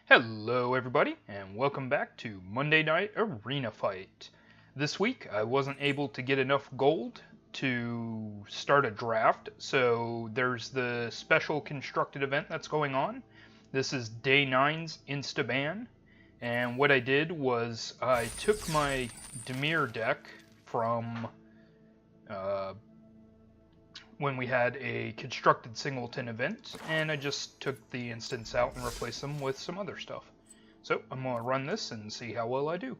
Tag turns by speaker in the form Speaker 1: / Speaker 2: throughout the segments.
Speaker 1: Hello everybody, and welcome back to Monday Night Arena Fight. This week I wasn't able to get enough gold to start a draft, so there's the special constructed event that's going on. This is Day 9's Insta-Ban, and what I did was I took my Demir deck from when we had a constructed singleton event, and I just took the instants out and replaced them with some other stuff. So I'm going to run this and see how well I do.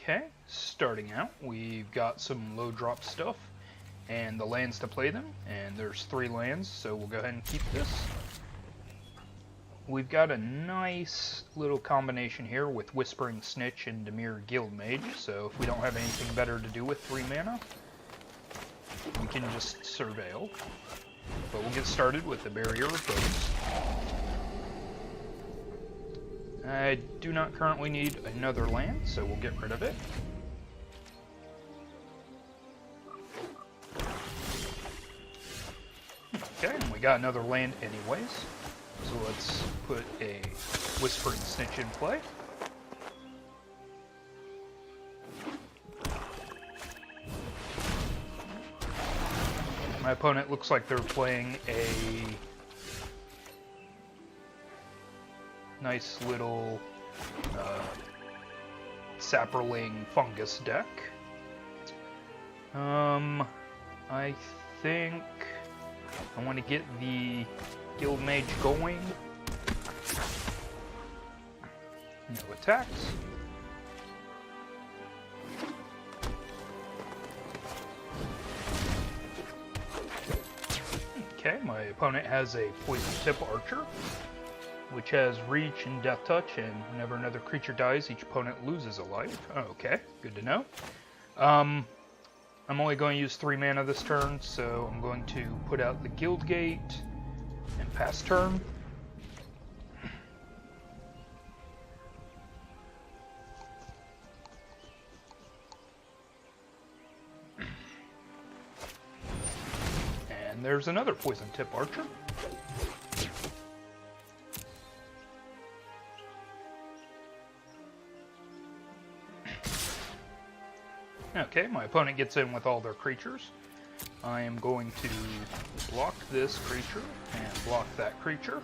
Speaker 1: Okay, starting out, we've got some low drop stuff and the lands to play them, and there's 3 lands, so we'll go ahead and keep this. We've got a nice little combination here with Whispering Snitch and Demir Guildmage, so if we don't have anything better to do with 3 mana, we can just surveil. But we'll get started with the Barrier of Foes. I do not currently need another land, so we'll get rid of it. Okay, and we got another land anyways, so let's put a Whispering Snitch in play. My opponent looks like they're playing a nice little Sapperling Fungus deck. I think I want to get the Guildmage going. No attacks. Okay, my opponent has a Poison Tip Archer, which has reach and death touch, and whenever another creature dies, each opponent loses a life. Okay, good to know. I'm only going to use 3 mana this turn, so I'm going to put out the Guild Gate and pass turn. And there's another Poison Tip Archer. Okay, my opponent gets in with all their creatures. I am going to block this creature and block that creature.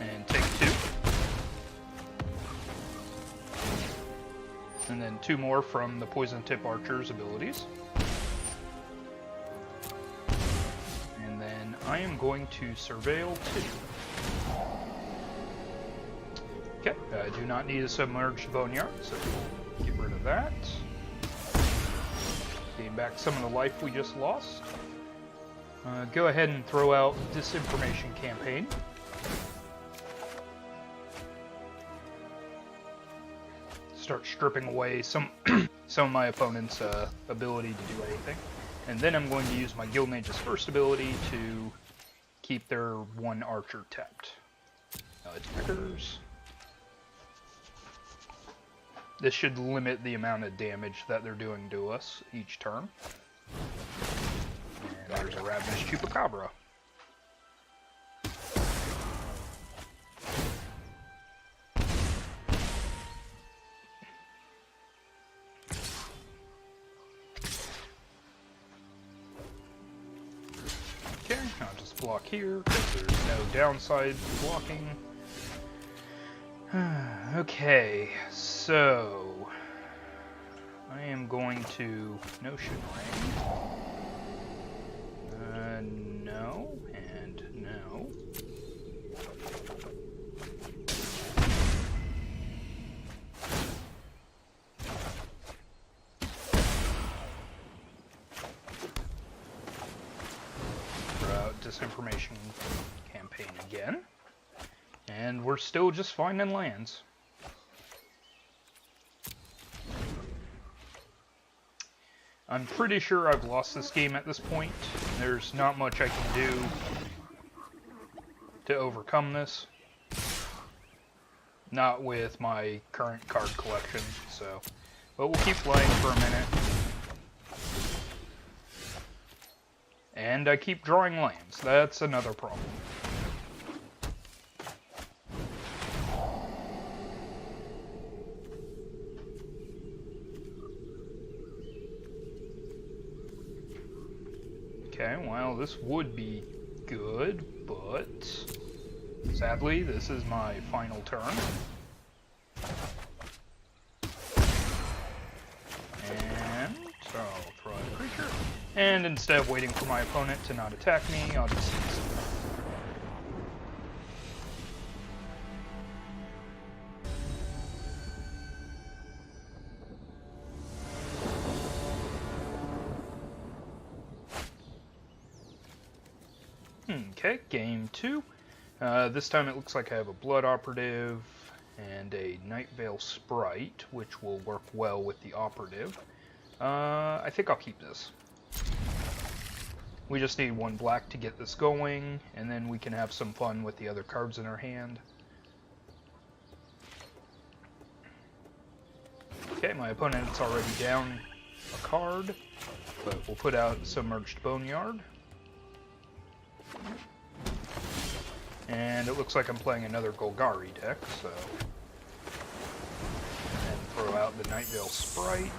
Speaker 1: And take 2. And then 2 more from the Poison Tip Archer's abilities. And then I am going to surveil 2. Okay, I do not need a submerged boneyard, so we'll get rid of that. Gain back some of the life we just lost. Go ahead and throw out Disinformation Campaign. Start stripping away some of my opponent's ability to do anything. And then I'm going to use my Guildmage's first ability to keep their 1 archer tapped. Attackers. This should limit the amount of damage that they're doing to us each turn. And there's a Ravenous Chupacabra. Okay, I'll just block here because there's no downside to blocking. Okay, so I am going to Notion Ring. No, and no. Throw out Disinformation Campaign again. And we're still just finding lands. I'm pretty sure I've lost this game at this point. There's not much I can do to overcome this. Not with my current card collection, so... But we'll keep playing for a minute. And I keep drawing lands. That's another problem. Okay, well, this would be good, but sadly, this is my final turn. And so I'll throw out a creature. And instead of waiting for my opponent to not attack me, I'll just seize. Okay, game 2. This time it looks like I have a Blood Operative and a Night Veil Sprite, which will work well with the Operative. I think I'll keep this. We just need 1 black to get this going, and then we can have some fun with the other cards in our hand. Okay, my opponent's already down a card, but we'll put out Submerged Boneyard. And it looks like I'm playing another Golgari deck, so... And throw out the Night Veil Sprite.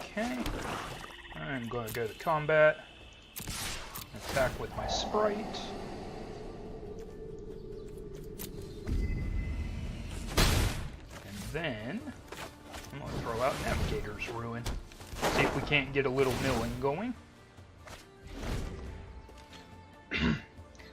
Speaker 1: Okay. I'm going to go to combat. Attack with my Sprite. Then, I'm going to throw out Navigator's Ruin. See if we can't get a little milling going.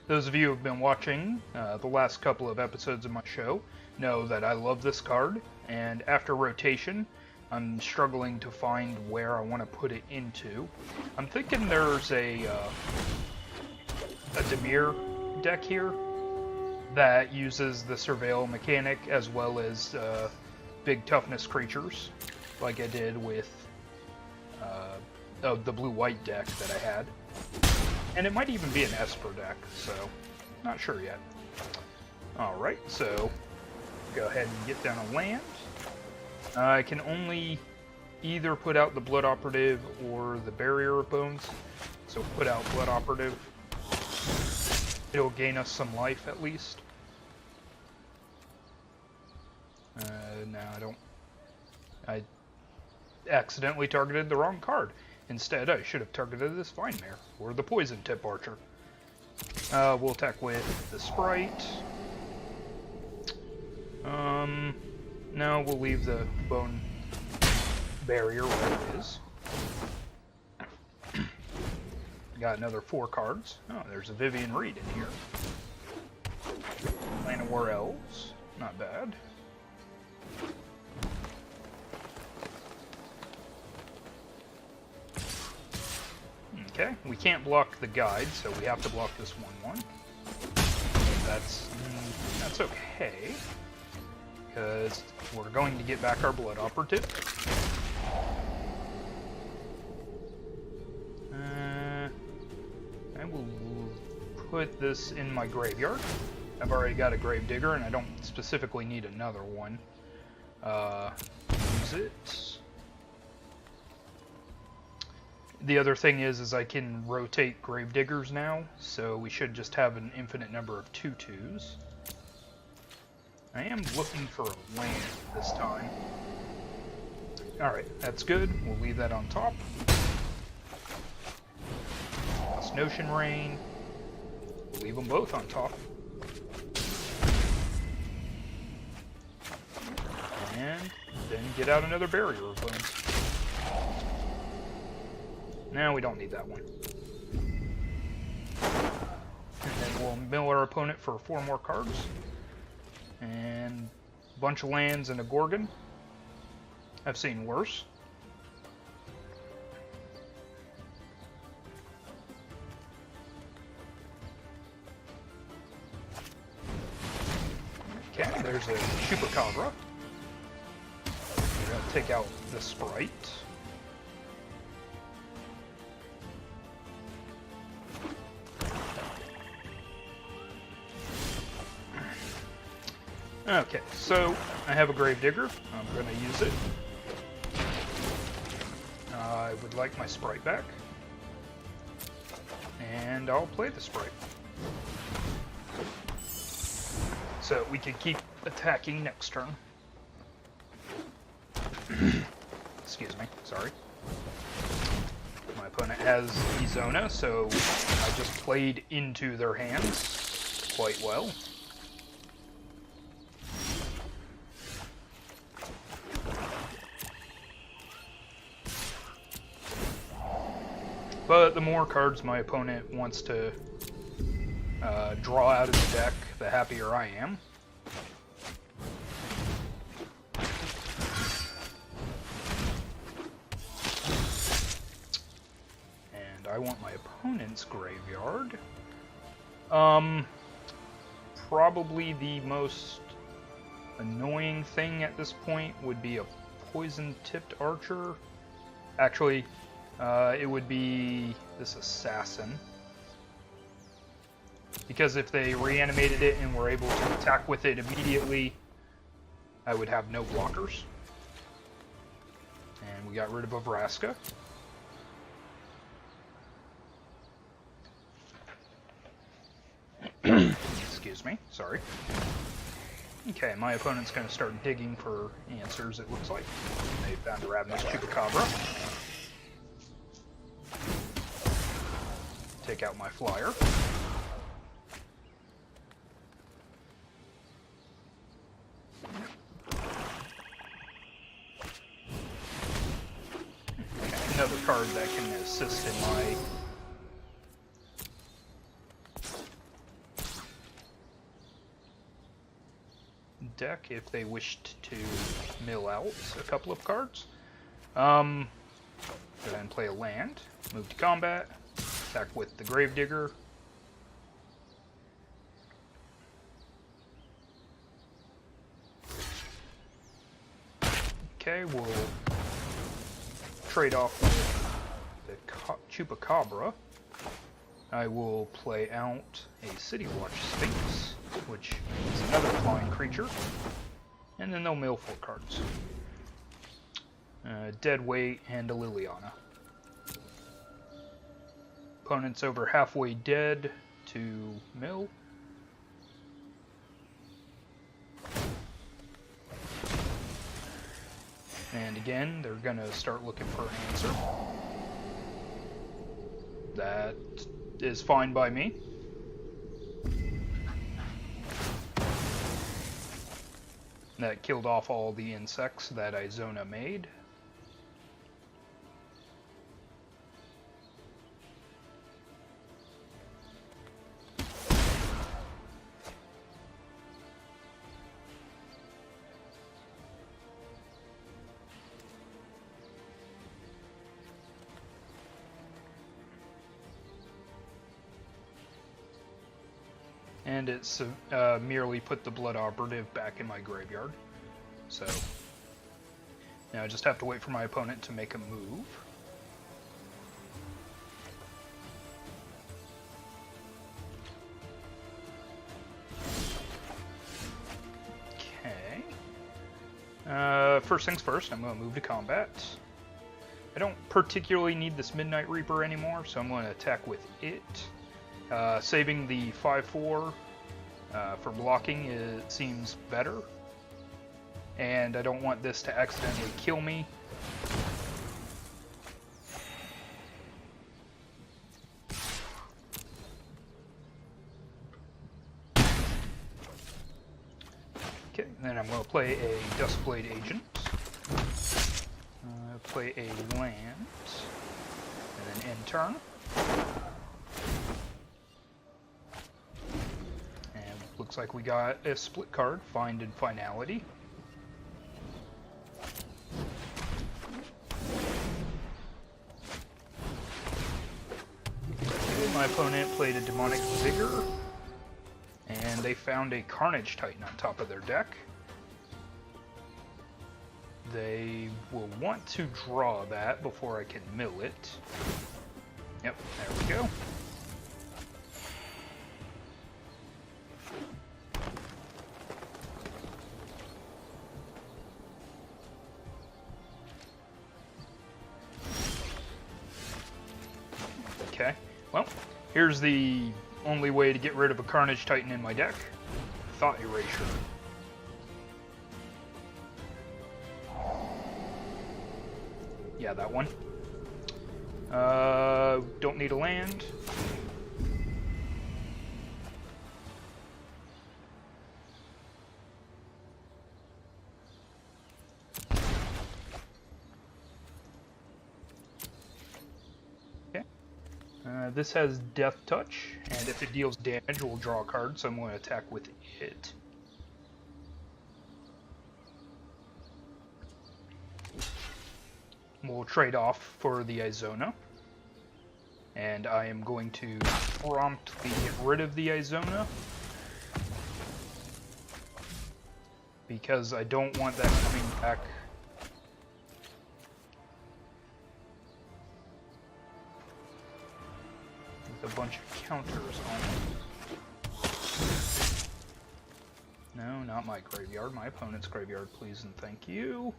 Speaker 1: Those of you who have been watching the last couple of episodes of my show know that I love this card, and after rotation, I'm struggling to find where I want to put it into. I'm thinking there's a Dimir deck here that uses the Surveil mechanic as well as big toughness creatures, like I did with the blue-white deck that I had. And it might even be an Esper deck, so not sure yet. Alright, so go ahead and get down a land. I can only either put out the Blood Operative or the Barrier of Bones, so put out Blood Operative. It'll gain us some life at least. No, I don't. I accidentally targeted the wrong card. Instead, I should have targeted this Vine Mare, or the Poison Tip Archer. We'll attack with the Sprite. No, we'll leave the Bone Barrier where it is. Got another 4 cards. Oh, there's a Vivian Reed in here. Land of War Elves. Not bad. Okay, we can't block the guide, so we have to block this 1/1. That's okay, because we're going to get back our Blood Operative. I will put this in my graveyard. I've already got a Gravedigger, and I don't specifically need another one. Use it. The other thing is I can rotate Gravediggers now, so we should just have an infinite number of 2/2s. I am looking for a land this time. Alright, that's good. We'll leave that on top. Lost Notion Rain. We'll leave them both on top. And then get out another Barrier of Bones. No, we don't need that one. And then we'll mill our opponent for 4 more cards. And a bunch of lands and a Gorgon. I've seen worse. Okay, there's a Chupacabra. We're gonna take out the Sprite. Okay, so I have a Gravedigger. I'm going to use it. I would like my Sprite back. And I'll play the Sprite. So we can keep attacking next turn. Excuse me, sorry. My opponent has Izona, so I just played into their hands quite well. But the more cards my opponent wants to draw out of the deck, the happier I am. And I want my opponent's graveyard. Probably the most annoying thing at this point would be a poison-tipped archer. Actually, it would be this assassin. Because if they reanimated it and were able to attack with it immediately, I would have no blockers. And we got rid of a Vraska. Excuse me, sorry. Okay, my opponent's going to start digging for answers, it looks like. They found a Ravenous Chupacabra. Take out my flyer. Okay, another card that can assist in my deck if they wished to mill out a couple of cards. Go ahead and play a land, move to combat, attack with the Gravedigger. Okay, we'll trade off with the Chupacabra. I will play out a City Watch Sphinx, which is another flying creature, and then they'll mill 4 cards. Deadweight and a Liliana. Opponent's over halfway dead to mill. And again, they're gonna start looking for an answer. That is fine by me. That killed off all the insects that Izona made. And it's merely put the Blood Operative back in my graveyard. So now I just have to wait for my opponent to make a move. Okay. First things first, I'm going to move to combat. I don't particularly need this Midnight Reaper anymore, so I'm going to attack with it. Saving the 5/4 for blocking, it seems better. And I don't want this to accidentally kill me. Okay, then I'm going to play a Duskblade Agent. Play a land, and then end turn. And looks like we got a split card, Find and Finality. Okay, my opponent played a Demonic Vigor. And they found a Carnage Titan on top of their deck. They will want to draw that before I can mill it. Yep, there we go. Okay, well, here's the only way to get rid of a Carnage Titan in my deck. Thought Erasure. Yeah, that one. Don't need a land. Okay. This has Death Touch, and if it deals damage, we'll draw a card, so I'm going to attack with it. We'll trade off for the Izona. And I am going to promptly get rid of the Izona. Because I don't want that coming back. With a bunch of counters on it. No, not my graveyard. My opponent's graveyard, please and thank you.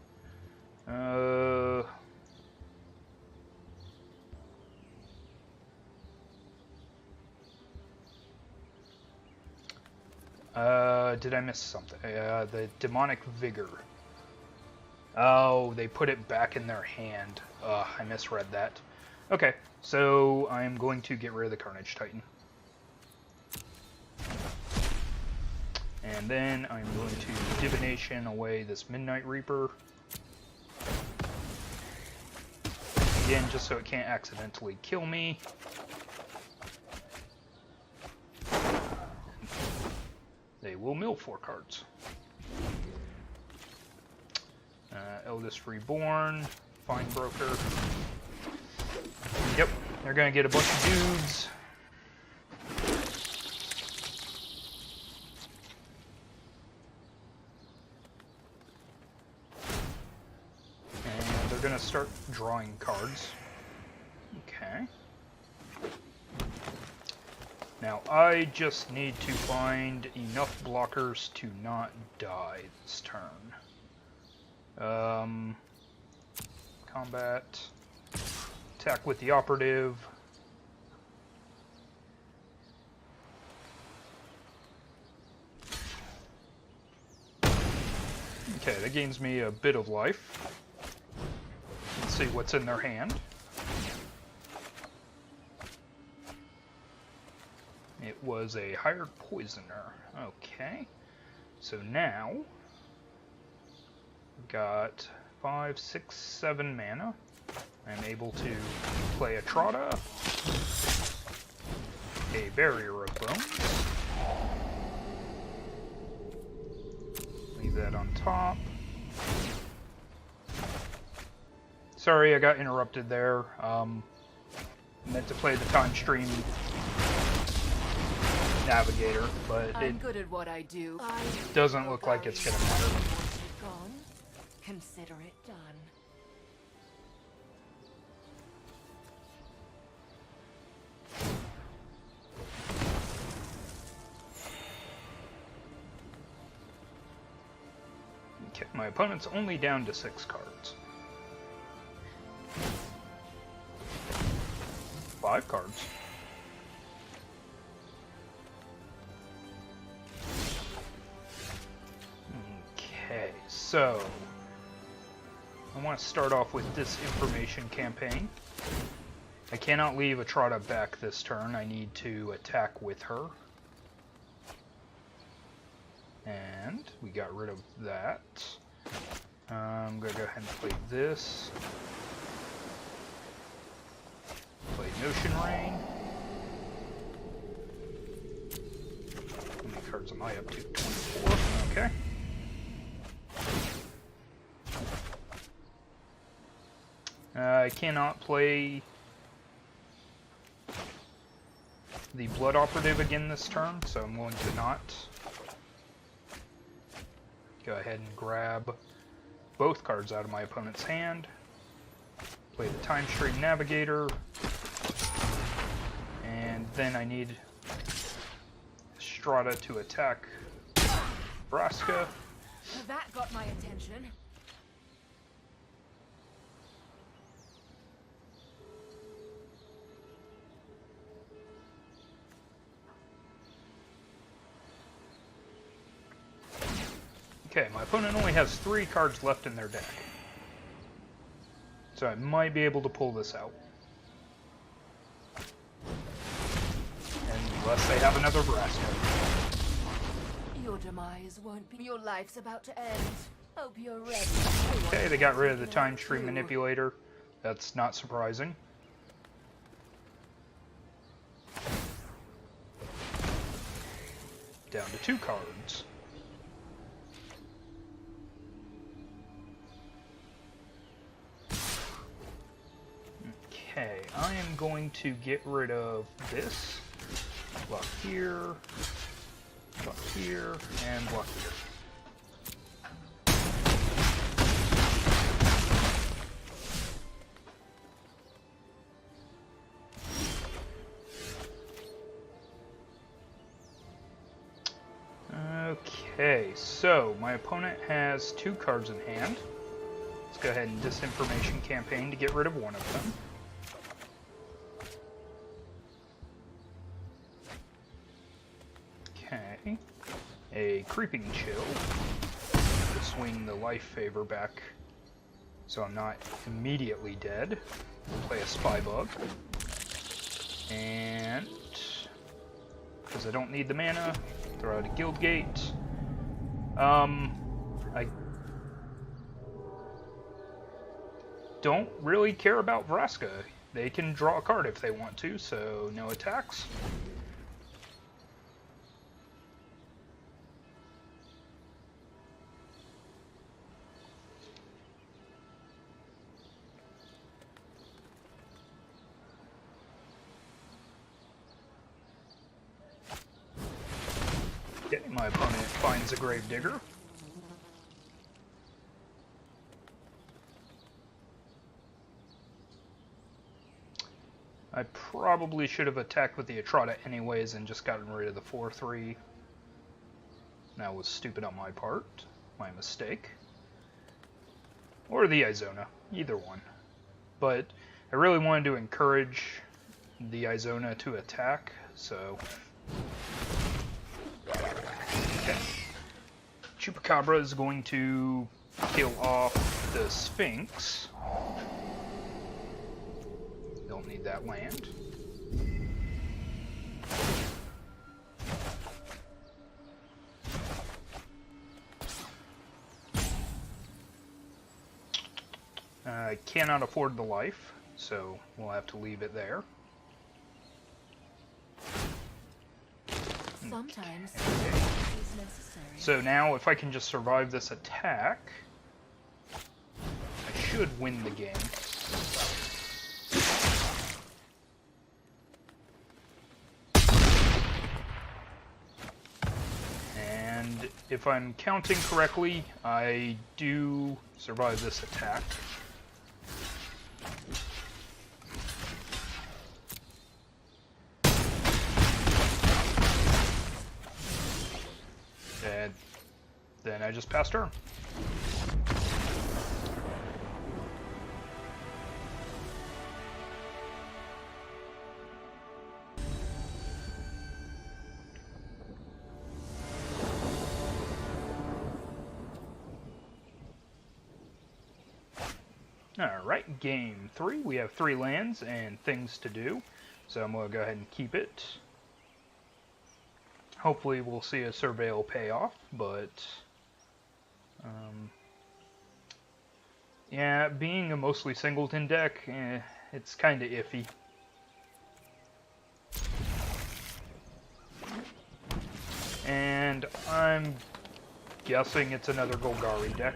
Speaker 1: Did I miss something? The Demonic Vigor. Oh, they put it back in their hand. I misread that. Okay, so I'm going to get rid of the Carnage Titan. And then I'm going to Divination away this Midnight Reaper. Again, just so it can't accidentally kill me. They will mill 4 cards. Eldest Reborn, Fine Broker. Yep, they're gonna get a bunch of dudes. And they're gonna start drawing cards. Okay. Now, I just need to find enough blockers to not die this turn. Combat. Attack with the operative. Okay, that gains me a bit of life. Let's see what's in their hand. It was a Hired Poisoner. Okay. So now, we've got 5, 6, 7 mana. I'm able to play a Trotta, a Barrier of Bones. Leave that on top. Sorry, I got interrupted there. Meant to play the Time Stream Navigator, but
Speaker 2: I'm good at what I do.
Speaker 1: doesn't look like it's gonna matter.
Speaker 2: Gone. Consider it done.
Speaker 1: Okay, my opponent's only down to 6 cards. 5 cards. Okay, so I want to start off with this information campaign. I cannot leave Atrada back this turn. I need to attack with her. And we got rid of that. I'm going to go ahead and play this. Play Notion Rain. How many cards am I up to? 24. Okay. I cannot play the Blood Operative again this turn, so I'm going to not. Go ahead and grab both cards out of my opponent's hand. Play the Time Stream Navigator. And then I need Strata to attack Vraska.
Speaker 2: That got my attention.
Speaker 1: Okay, my opponent only has 3 cards left in their deck. So I might be able to pull this out. Unless they have another Vraska.
Speaker 2: Your demise won't be. Your life's about to end. Hope you're ready.
Speaker 1: Okay, they got rid of the Time Stream Manipulator. That's not surprising. Down to 2 cards. Okay, I am going to get rid of this. Block here, and block here. Okay, so my opponent has 2 cards in hand. Let's go ahead and Disinformation Campaign to get rid of one of them. Okay, a Creeping Chill to swing the Life Favor back so I'm not immediately dead. We'll play a Spy Bug. And because I don't need the mana, throw out a Guild Gate. I don't really care about Vraska. They can draw a card if they want to, so no attacks. Okay, my opponent finds a Gravedigger. I probably should have attacked with the Atrata anyways and just gotten rid of the 4/3. That was stupid on my part. My mistake. Or the Izona. Either one. But I really wanted to encourage the Izona to attack, so... Okay. Chupacabra is going to kill off the Sphinx. Don't need that land. I cannot afford the life, so we'll have to leave it there.
Speaker 2: Sometimes
Speaker 1: Okay.
Speaker 2: is necessary.
Speaker 1: So now, if I can just survive this attack, I should win the game. And if I'm counting correctly, I do survive this attack. And then I just passed turn. Alright, game 3. We have 3 lands and things to do, so I'm going to go ahead and keep it. Hopefully we'll see a Surveil pay off, but yeah, being a mostly singleton deck, it's kind of iffy. And I'm guessing it's another Golgari deck.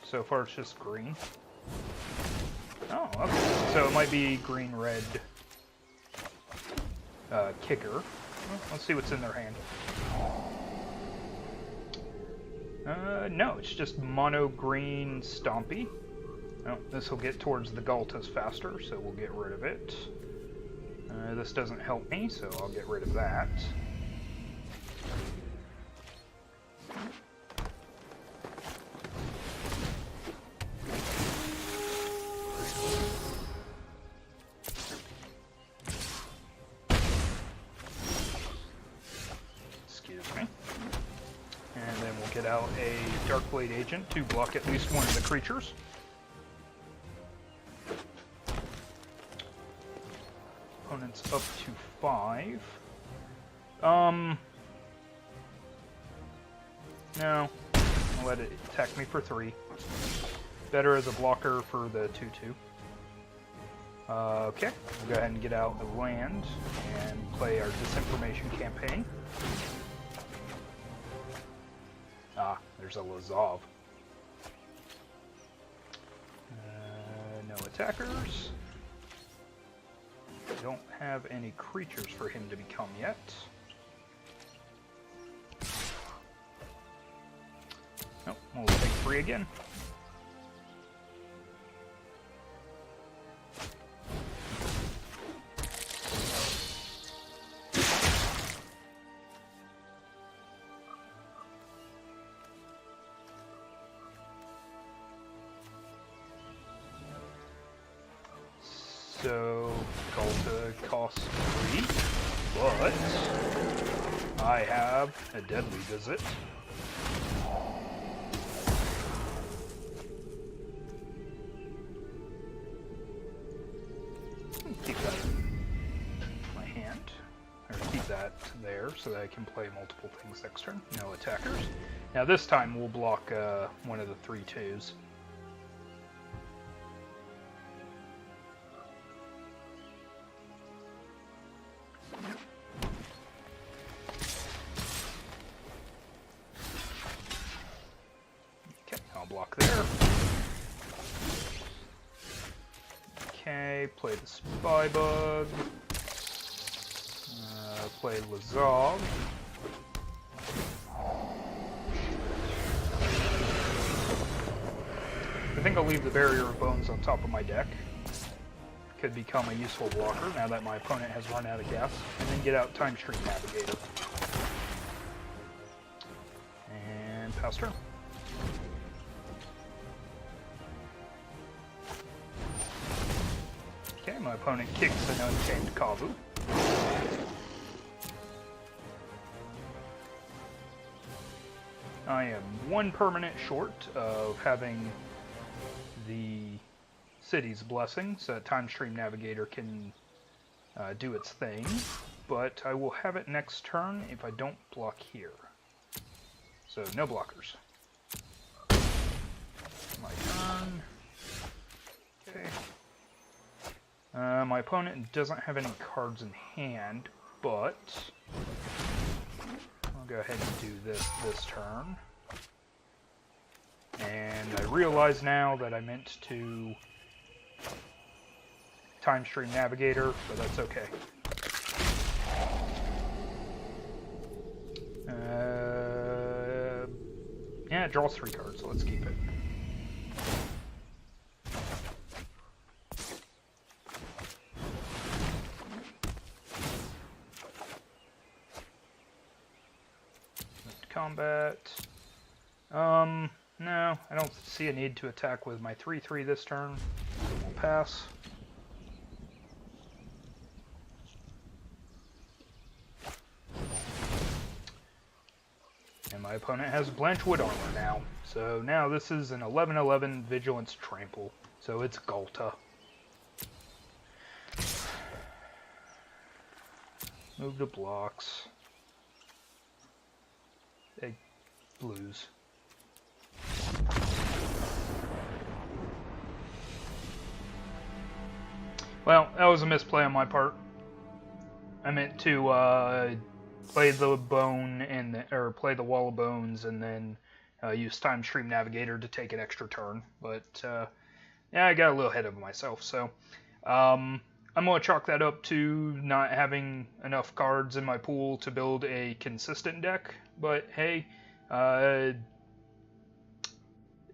Speaker 1: So far it's just green. Oh, okay. So it might be green-red kicker. Well, let's see what's in their hand. No, it's just mono green Stompy. Oh, this will get towards the Galtas faster, so we'll get rid of it. This doesn't help me, so I'll get rid of that. Excuse me. And then we'll get out a Darkblade Agent to block at least one of the creatures. Opponent's up to 5. No. I'll let it attack me for 3. Better as a blocker for the 2/2. Okay, we'll go ahead and get out the land and play our Disinformation campaign. Ah, there's a Lazov. No attackers. I don't have any creatures for him to become yet. Nope, we'll take 3 again. So, Galta costs 3, but I have a Deadly Visit. Keep that in my hand, or keep that there so that I can play multiple things next turn. No attackers. Now this time we'll block one of the 3/2s. Block there. Okay, play the Spybug. Play Lazov. I think I'll leave the Barrier of Bones on top of my deck. Could become a useful blocker now that my opponent has run out of gas. And then get out Time Stream Navigator. And pass turn. My opponent kicks an Untamed Kavu. I am 1 permanent short of having the City's Blessing, so that Time Stream Navigator can do its thing, but I will have it next turn if I don't block here. So, no blockers. My turn. Okay. My opponent doesn't have any cards in hand, but I'll go ahead and do this turn. And I realize now that I meant to Time Stream Navigator, but that's okay. Yeah, it draws 3 cards, so let's keep it. Combat. No, I don't see a need to attack with my 3/3 this turn. We'll pass. And my opponent has Blanchwood Armor now. So now this is an 11/11 Vigilance Trample. So it's Galta. Move the blocks. They lose. Well, that was a misplay on my part. I meant to play the bone or play the Wall of Bones and then use Time Stream Navigator to take an extra turn. But yeah, I got a little ahead of myself. So I'm going to chalk that up to not having enough cards in my pool to build a consistent deck, but hey, at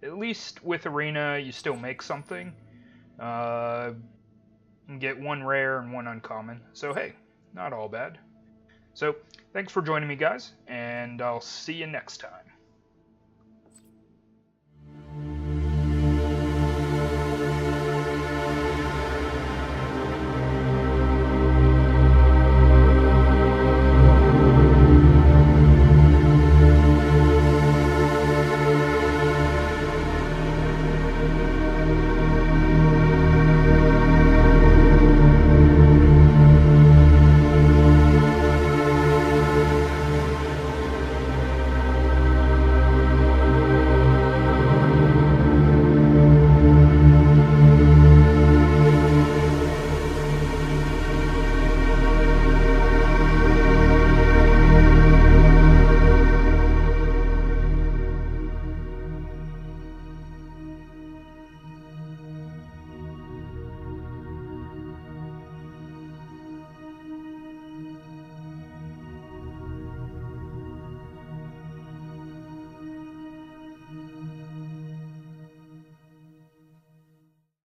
Speaker 1: least with Arena, you still make something. Get one rare and one uncommon, so hey, not all bad. So, thanks for joining me, guys, and I'll see you next time.